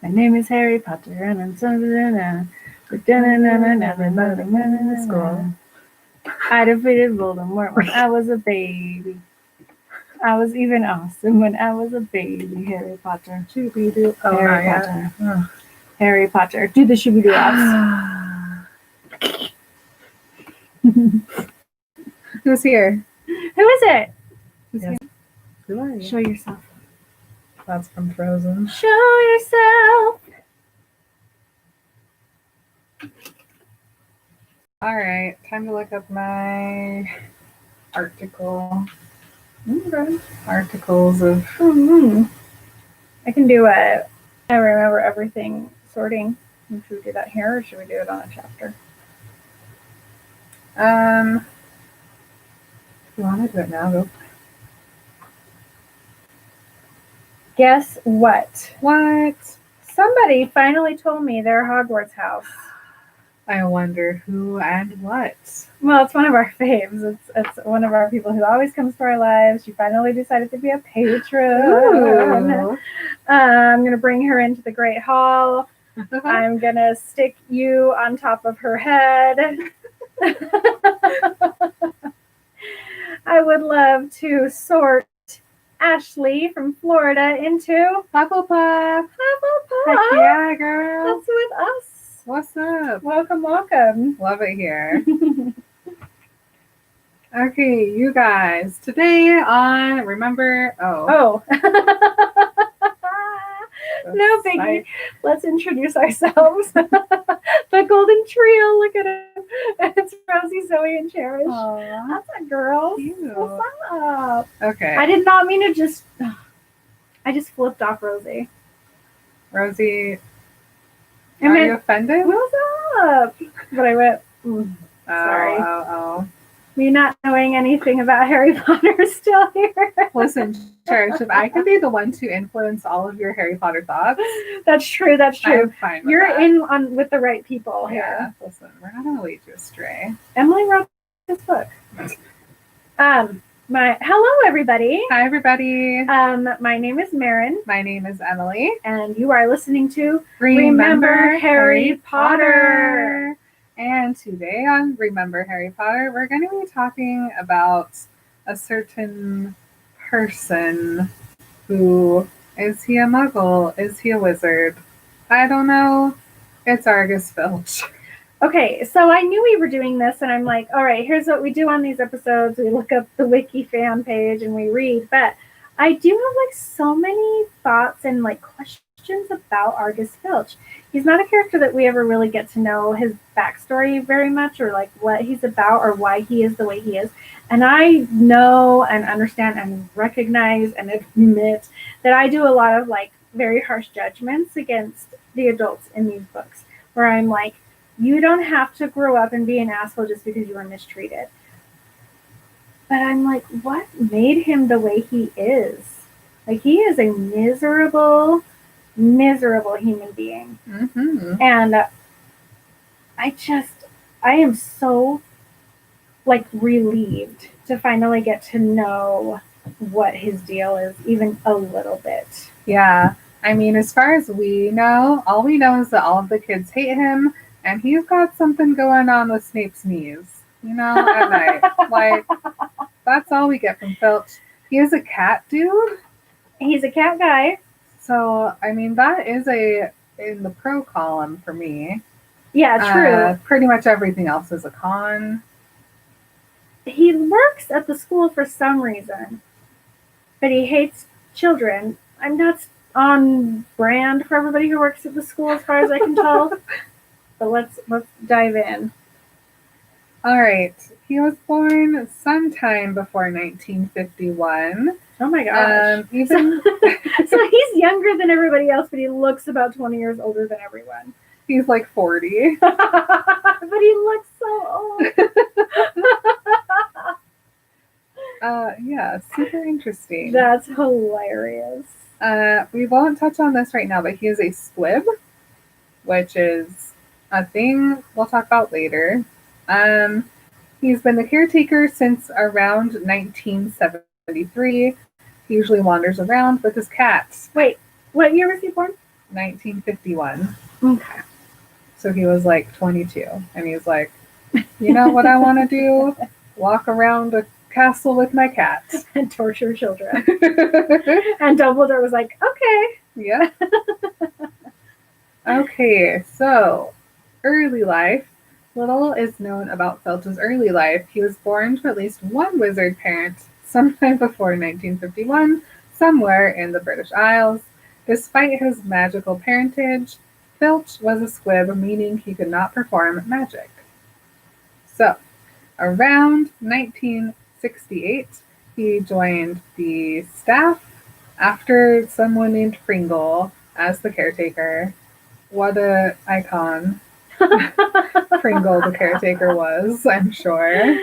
My name is Harry Potter, and I'm in school. I defeated Voldemort when I was a baby. I was even awesome when I was a baby. Harry Potter. Shooby-doo. Oh, Harry Potter. Oh. Harry Potter. Do the shooby-doo Who's here? Who is it? Who's here? Who are you? Show yourself. That's from Frozen. Show yourself. All right, time to look up my article. Okay. Articles of. I can do a I remember everything sorting. Should we do that here or should we do it on a chapter? If you want to do it now, go. Guess what? What? Somebody finally told me their Hogwarts house. I wonder who and what. Well, it's one of our faves. It's one of our people who always comes to our lives. She finally decided to be a patron. I'm going to bring her into the Great Hall. I'm going to stick you on top of her head. I would love to sort Ashley from Florida into Hufflepuff. Hufflepuff. Heck yeah, girl. That's with us. What's up? Welcome, welcome. Love it here. Okay, you guys. Today on Remember... Oh. No biggie. Let's introduce ourselves. The Golden Trio. Look at it. It's Rosie, Zoe, and Cherish. Aww. That's a girl. Cute. What's up? Okay. I did not mean to just... I just flipped off Rosie. Rosie... Are you offended? What's up? But I went, sorry. Oh. Me not knowing anything about Harry Potter is still here. Listen, Cherish, if I can be the one to influence all of your Harry Potter thoughts. That's true. I'm fine with You're that. in on with the right people here. Listen, we're not going to lead you astray. Emily wrote this book. Hello, everybody. Hi, everybody. My name is Marin. My name is Emily. And you are listening to Remember Harry Potter. And today on Remember Harry Potter, we're going to be talking about a certain person who, is he a muggle? Is he a wizard? I don't know. It's Argus Filch. Okay, so I knew we were doing this, and I'm like, all right, here's what we do on these episodes. We look up the wiki fan page and we read, but I do have so many thoughts and questions about Argus Filch. He's not a character that we ever really get to know his backstory very much, or what he's about, or why he is the way he is. And I know and understand and recognize and admit that I do a lot of very harsh judgments against the adults in these books, where I'm like, you don't have to grow up and be an asshole just because you were mistreated. But I'm like, what made him the way he is? He is a miserable human being. Mm-hmm. And I am so relieved to finally get to know what his deal is, even a little bit. Yeah. I mean, as far as we know, all we know is that all of the kids hate him, and he's got something going on with Snape's knees, at night. That's all we get from Filch. He is a cat dude. He's a cat guy. So, I mean, that is in the pro column for me. Yeah, true. Pretty much everything else is a con. He works at the school for some reason, but he hates children. I'm not on brand for everybody who works at the school as far as I can tell. But let's dive in. All right. He was born sometime before 1951. Oh my gosh. So he's younger than everybody else, but he looks about 20 years older than everyone. He's 40. But he looks so old. Yeah, super interesting. That's hilarious. We won't touch on this right now, but he is a squib, which is a thing we'll talk about later. He's been the caretaker since around 1973. He usually wanders around with his cats. Wait, what year was he born? 1951. Okay. So he was like 22. And he's like, you know what I want to do? Walk around a castle with my cat. And torture children. And Dumbledore was like, okay. Yeah. Okay, so early life. Little is known about Filch's early life. He was born to at least one wizard parent sometime before 1951, somewhere in the British Isles. Despite his magical parentage, Filch was a squib, meaning he could not perform magic. So, around 1968, he joined the staff after someone named Pringle as the caretaker. What a icon Pringle the caretaker was, I'm sure.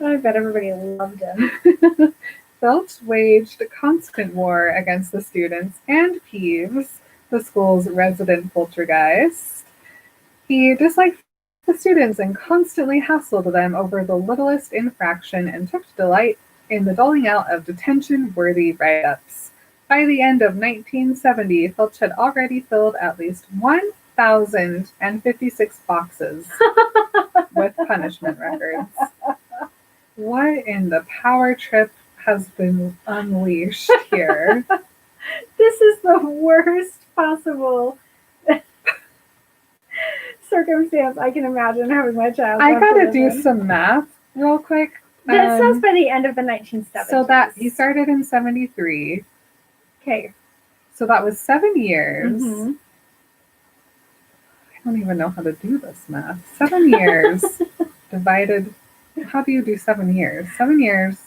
I bet everybody loved him. Filch waged a constant war against the students and Peeves, the school's resident poltergeist. He disliked the students and constantly hassled them over the littlest infraction and took delight in the doling out of detention-worthy write-ups. By the end of 1970, Filch had already filled at least 1,056 boxes with punishment records. What in the power trip has been unleashed here? This is the worst possible circumstance I can imagine having my child. I gotta do some math real quick. That says by the end of the 1970s. So that he started in 73. Okay. So that was 7 years. Mm-hmm. I don't even know how to do this math. 7 years divided. How do you do 7 years? 7 years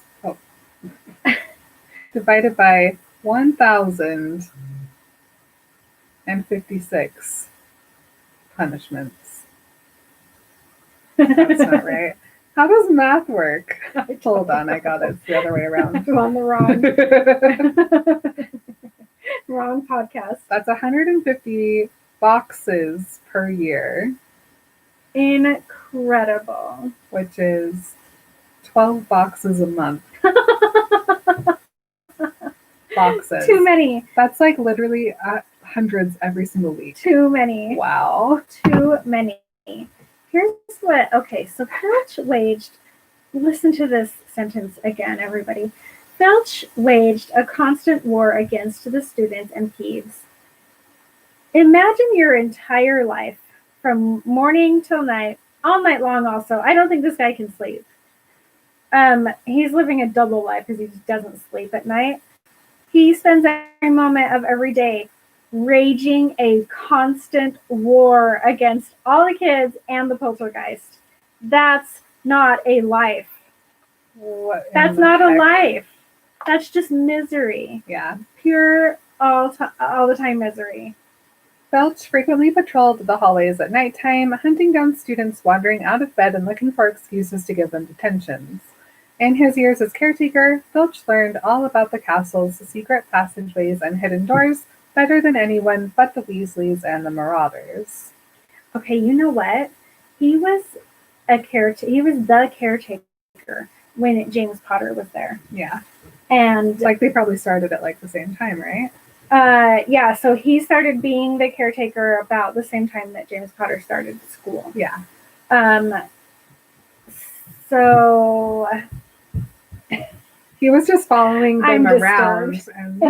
divided by 1,056 punishments. That's not right. How does math work? Hold on, I got it. It's the other way around. I'm on the wrong podcast. That's 150 boxes per year. Incredible. Which is 12 boxes a month. Boxes. Too many. That's like literally hundreds every single week. Too many. Wow. Too many. Here's what, okay, so Filch waged, listen to this sentence again, everybody. Filch waged a constant war against the students and Peeves. Imagine your entire life, from morning till night, all night long also. I don't think this guy can sleep. He's living a double life because he just doesn't sleep at night. He spends every moment of every day raging a constant war against all the kids and the poltergeist. That's not a life. That's not a life. That's just misery. Yeah. Pure all the time misery. Filch frequently patrolled the hallways at nighttime, hunting down students wandering out of bed and looking for excuses to give them detentions. In his years as caretaker, Filch learned all about the castle's secret passageways and hidden doors better than anyone but the Weasleys and the Marauders. Okay, you know what? He was the caretaker when James Potter was there. Yeah. And like they probably started at like the same time, right? Yeah, so he started being the caretaker about the same time that James Potter started school. Yeah. So he was just following them around disturbed. And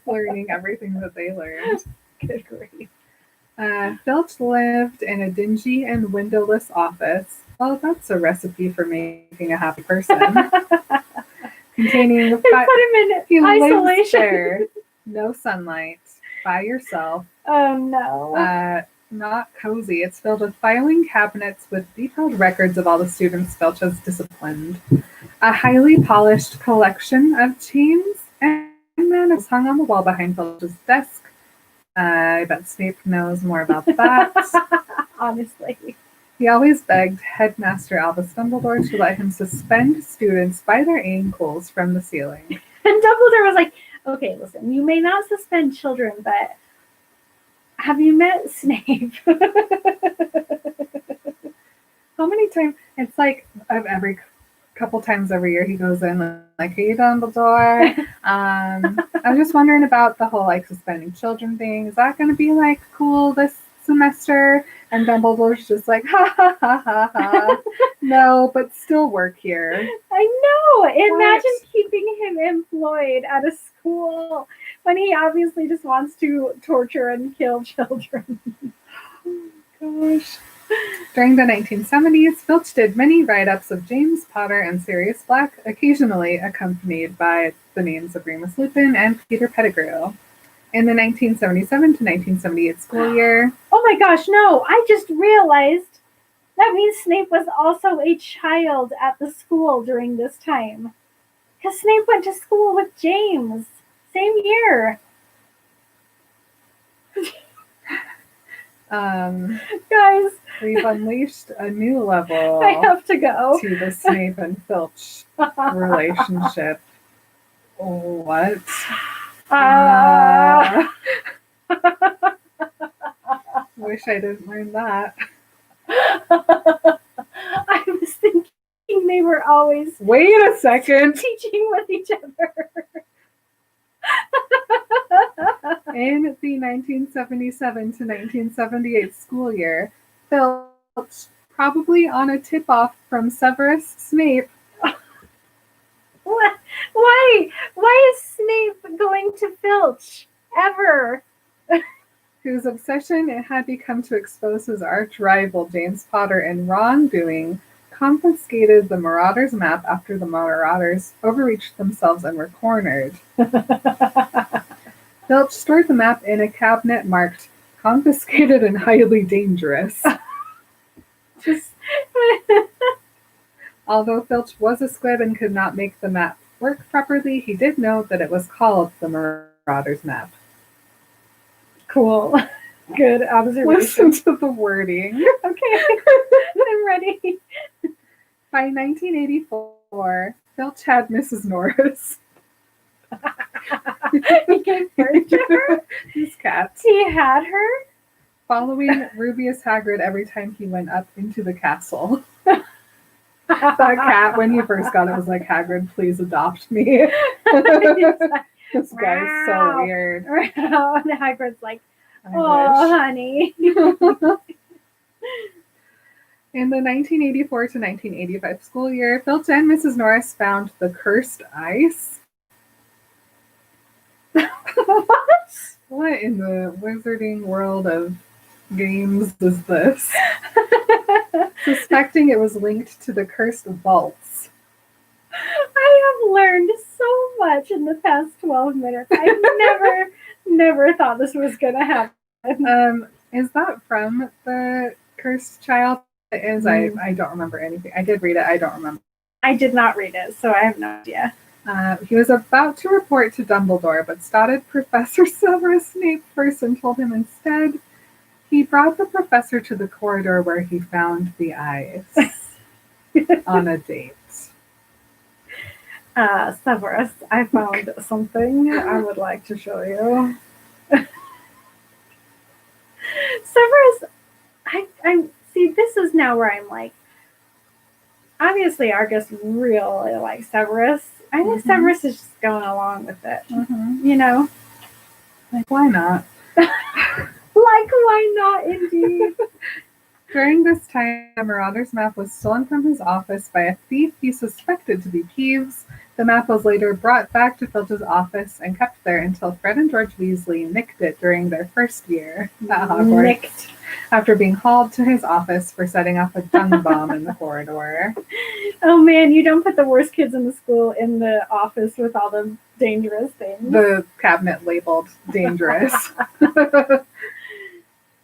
learning everything that they learned. Good grief. Filch lived in a dingy and windowless office. Well, that's a recipe for making a happy person. Containing put him in isolation. There, no sunlight, by yourself. Oh no. Not cozy. It's filled with filing cabinets with detailed records of all the students Filch has disciplined. A highly polished collection of chains and manacles hung on the wall behind Filch's desk. I bet Snape knows more about that. Honestly. He always begged Headmaster Albus Dumbledore to let him suspend students by their ankles from the ceiling. And Dumbledore was like, okay, listen, you may not suspend children, but have you met Snape? How many times? It's like of every couple times every year he goes in like, hey, Dumbledore. I was just wondering about the whole like suspending children thing. Is that going to be like cool this semester? And Dumbledore's just like, ha ha ha ha ha. No, but still work here. I know. Imagine keeping him employed at a school when he obviously just wants to torture and kill children. Gosh. During the 1970s, Filch did many write-ups of James Potter and Sirius Black, occasionally accompanied by the names of Remus Lupin and Peter Pettigrew. In the 1977 to 1978 school year... Oh my gosh, no! I just realized that means Snape was also a child at the school during this time. Because Snape went to school with James. Same year. Guys, we've unleashed a new level. I have to go. To the Snape and Filch relationship. What? Wish I didn't learn that. I was thinking they were always. Wait a second. Teaching with each other. In the 1977 to 1978 school year, Filch, probably on a tip-off from Severus Snape. What? Why? Why is Snape going to Filch? Ever? Whose obsession it had become to expose his arch-rival James Potter in wrongdoing, confiscated the Marauders' map after the Marauders overreached themselves and were cornered. Filch stored the map in a cabinet marked confiscated and highly dangerous. Although Filch was a squib and could not make the map work properly, he did know that it was called the Marauders' map. Cool. Good observation. Listen to the wording. Okay. I'm ready. By 1984, Filch had Mrs. Norris. He gave birth to her? His cat. He had her? Following Rubius Hagrid every time he went up into the castle. That cat, when he first got it, was like, Hagrid, please adopt me. This guy's so weird. And Hagrid's like, oh, honey. In the 1984 to 1985 school year, Filch and Mrs. Norris found the cursed ice. What? What in the wizarding world of games is this? Suspecting it was linked to the cursed vaults. I have learned so much in the past 12 minutes. I never thought this was going to happen. Is that from the Cursed Child? It is. I don't remember anything. I did read it. I don't remember. I did not read it, so I have no idea. He was about to report to Dumbledore, but spotted Professor Severus Snape first and told him instead he brought the professor to the corridor where he found the eyes on a date. Severus, I found something I would like to show you. Severus, I see, this is now where I'm like, obviously Argus really likes Severus. I think Severus is just going along with it. You know? Like, why not? Like, why not, indeed? During this time, the Marauder's map was stolen from his office by a thief he suspected to be Peeves. The map was later brought back to Filch's office and kept there until Fred and George Weasley nicked it during their first year at Hogwarts. Nicked. After being hauled to his office for setting off a dung bomb in the corridor. Oh man, you don't put the worst kids in the school in the office with all the dangerous things. The cabinet labeled dangerous.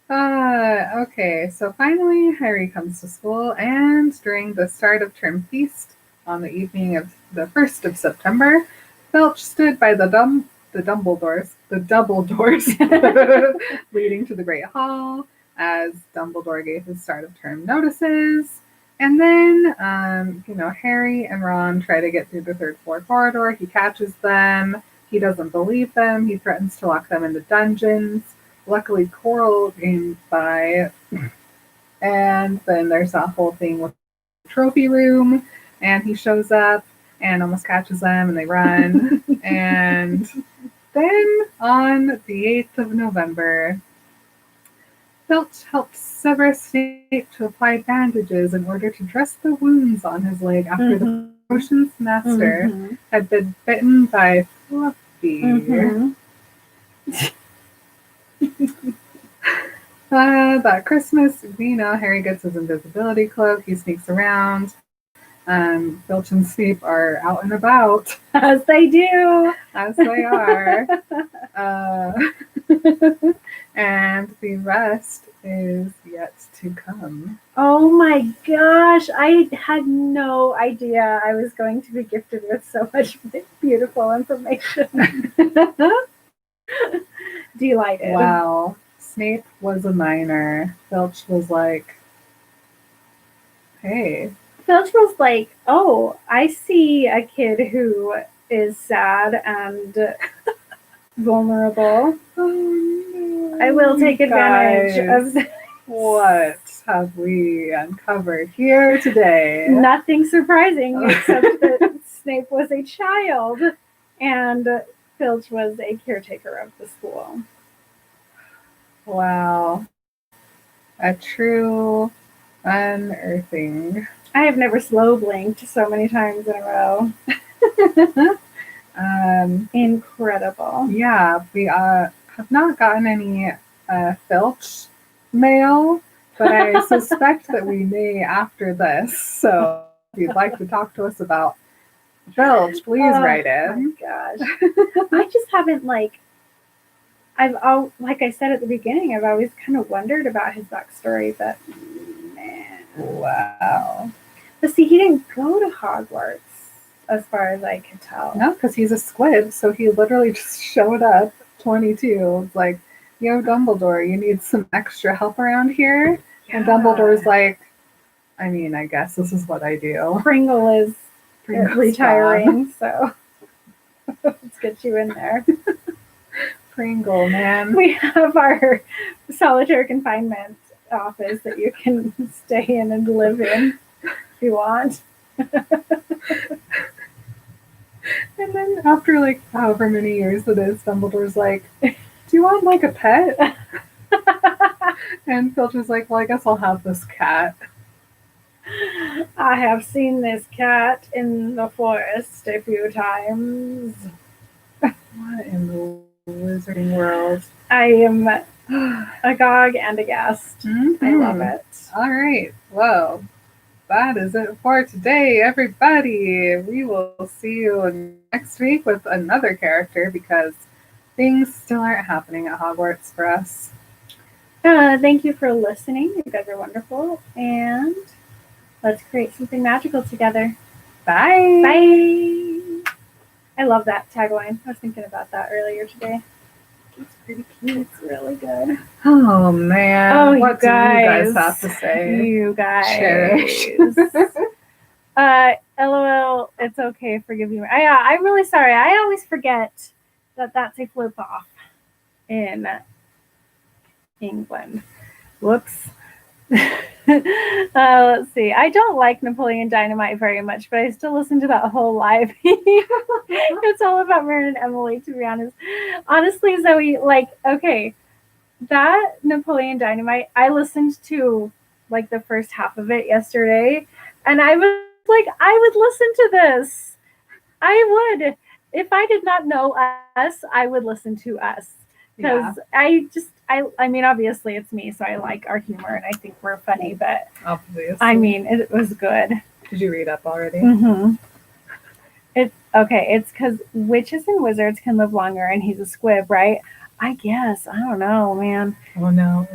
Okay, so finally Harry comes to school, and during the start of term feast on the evening of the 1st of September, Filch stood by the double doors leading to the Great Hall as Dumbledore gave his start of term notices. And then, Harry and Ron try to get through the 3rd floor corridor. He catches them. He doesn't believe them. He threatens to lock them in the dungeons. Luckily, Coral came by. And then there's that whole thing with the trophy room. and he shows up and almost catches them, and they run. And then on the 8th of November, Filch helps sever Snape to apply bandages in order to dress the wounds on his leg after the potions master had been bitten by Fluffy. That Christmas, Harry gets his invisibility cloak. He sneaks around. Filch and Snape are out and about. As they do. As they are. And the rest is yet to come. Oh my gosh. I had no idea I was going to be gifted with so much beautiful information. Delighted. Wow. Snape was a minor. Filch was like, hey. Filch was like, oh, I see a kid who is sad and vulnerable. Oh, no. I will take advantage of this. What have we uncovered here today? Nothing surprising except that Snape was a child and Filch was a caretaker of the school. Wow. A true unearthing. I have never slow blinked so many times in a row. Incredible. Yeah, we have not gotten any Filch mail, but I suspect that we may after this. So if you'd like to talk to us about Filch, please write in. Oh my gosh. I just haven't like I said at the beginning, I've always kind of wondered about his backstory, but man. Wow. But see, he didn't go to Hogwarts, as far as I can tell. No, because he's a squib, so he literally just showed up, 22. It's like, yo, Dumbledore, you need some extra help around here? Yeah. And Dumbledore's like, I mean, I guess this is what I do. Pringle is retiring, so let's get you in there. Pringle, man. We have our solitary confinement office that you can stay in and live in if you want. And then after like however many years it is, Dumbledore's like, do you want like a pet? And Filch is like, well, I guess I'll have this cat. I have seen this cat in the forest a few times. What in the wizarding world? I am agog and aghast. I love it. All right. Well, that is it for today, everybody. We will see you next week with another character because things still aren't happening at Hogwarts for us. Thank you for listening. You guys are wonderful. And let's create something magical together. Bye. Bye. I love that tagline. I was thinking about that earlier today. It's pretty cute. It's really good. Oh, man. Oh, what do you guys have to say? You guys. Cherish. LOL, it's okay. Forgive me. I'm really sorry. I always forget that that's a flip off in England. Whoops. Let's see. I don't like Napoleon Dynamite very much, but I still listen to that whole live. It's all about Marin and Emily, to be honest. Honestly, Zoe, okay, that Napoleon Dynamite, I listened to like the first half of it yesterday, and I was like, I would listen to this. I would. If I did not know us, I would listen to us. Because I mean, obviously it's me, so I like our humor and I think we're funny, but obviously. I mean, it was good. Did you read up already? Mm-hmm. It's because witches and wizards can live longer and he's a squib, right? I guess. I don't know, man. Oh, no.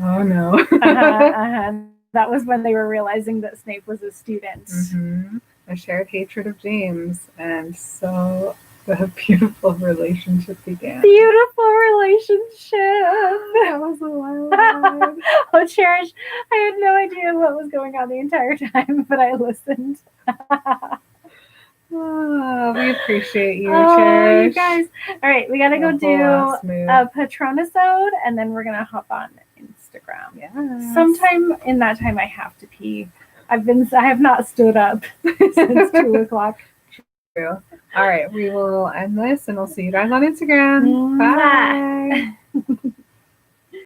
That was when they were realizing that Snape was a student. Mm-hmm. A shared hatred of James, and so the beautiful relationship began. Beautiful relationship. That was a wild ride. Oh, Cherish. I had no idea what was going on the entire time, but I listened. Oh, we appreciate you, Cherish. Cherish. You guys. All right, we got to go do a Patronisode, and then we're going to hop on Instagram. Yeah. Sometime in that time, I have to pee. I have not stood up since 2:00. True. All right, we will end this and we'll see you guys on Instagram. Bye. Bye.